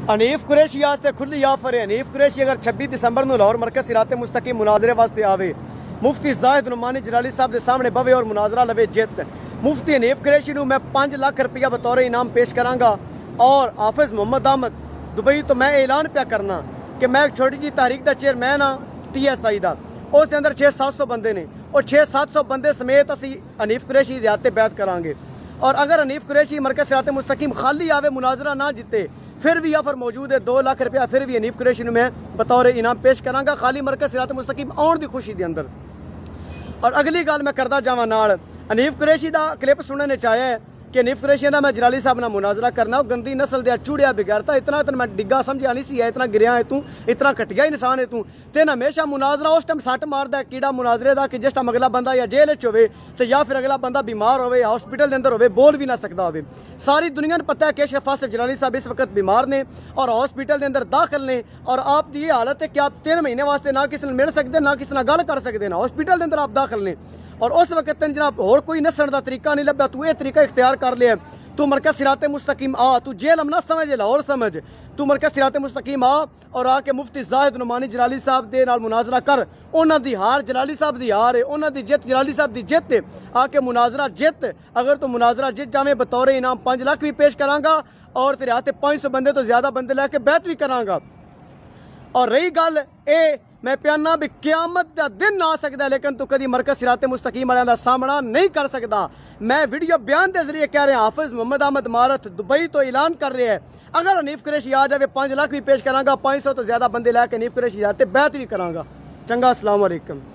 हनीफ कुरैशी वास्ते खुली ऑफर है। हनीफ कुरैशी अगर 26 दिसंबर ਨੂੰ ਲਾਹੌਰ ਮਰਕਜ਼ ਸਿਰਾਤ ਮੁਸਤਕੀਮ ਮੁਨਾਜ਼ਰੇ ਵਾਸਤੇ ਆਵੇ, मुफ्ती ज़ाहिद नुमानी जलाली साहब के सामने बवे और मुनाजरा लवे जित, मुफ्ती हनीफ कुरैशी ਨੂੰ मैं 5 लाख रुपया बतौर इनाम पेश करांगा। और हाफिज़ मोहम्मद अहमद दुबई तो मैं ऐलान पिया करना कि मैं एक छोटी जी तहरीक का चेयरमैन हाँ TSI का, उस अंदर 600-700 बंदे ने और 600-700 बंदे समेत असी हनीफ कुरैशी दी हत्ते बैत करांगे। और अगर हनीफ कुरैशी मरकज़ सिरात मुस्तकीम खाली आवे, मुनाजरा ना जिते, फिर भी ऑफर मौजूद है 2 लाख रुपया फिर भी हनीफ कुरैशी मैं बतौर इनाम पेश करांगा, खाली मरकज़ सिरात मुस्तकीम आउण दी खुशी के अंदर। और अगली गल मैं करदा जावां नाल, हनीफ कुरैशी दा क्लिप सुनने चाहे है कि हनीफ कुरैशी दा मैं जलाली साहब नाल मुनाजरा करना, गंदी नस्ल दे चूड़िया बिगड़ता, इतना तो मैं डिग्गा समझिया नहीं सी है, इतना गिरिया है तू, इतना घटिया इंसान है तू। तेन हमेशा मुनाजरा उस टाइम सट मारदा कीड़ा मुनाजरे का कि जिस टाइम अगला बंदा या जेल च होवे तो या फिर अगला बंदा बीमार होवे, हॉस्पिटल के अंदर होवे, बोल भी ना सकता होवे। सारी दुनिया को पता है कि अशरफ आसिफ जलाली साहब इस वक्त बीमार ने और हॉस्पिटल के अंदर दाखिल ने, और आपकी ये हालत है कि आप 3 महीने वास्ते ना किसी मिल सकते, ना किसी गल कर सकते, ना हॉस्पिटल के अंदर आप दाखिल ने। और उस वक्त तेन जनाब होर कोई नस्सण का तरीका नहीं लभ्या, तू ये तरीका इख्तियार कर लिया, तू मरकज़ सिरात मुस्तकीम आ, तू जेल हम ना समझ लाहौर समझ, तू मरकज़ सिरात मुस्तकीम आ और आके मुफ्ती ज़ाहिद नुमानी जलाली साहब दे नाल मुनाजरा कर। उन्हां दी हार जलाली साहब दी हार है, उन्हां दी जित जलाली साहब दी जित है, आके मुनाजरा जित। अगर तू मुनाजरा जित जावे बतौर इनाम 5 लाख भी पेश करांगा और तेरे हाथ 500 बंदे तो ज़्यादा बंदे लैके बैत भी करांगा। और रही गल ए, मैं प्याना भी क्यामत का दिन आ सकता है, लेकिन तू कभी मरकज़ सिरात मुस्तकीम वालों का सामना नहीं कर सकता। मैं वीडियो बयान के जरिए कह रहा, हाफिज़ मोहम्मद अहमद मारत दुबई तो ऐलान कर रहे हैं, अगर हनीफ कुरैशी आ जाए 5 लाख भी पेश करांगा, 500 तो ज़्यादा बंदे लैके हनीफ कुरैशी आते बैत भी करांगा। चंगा, अस्सलाम वालेकुम।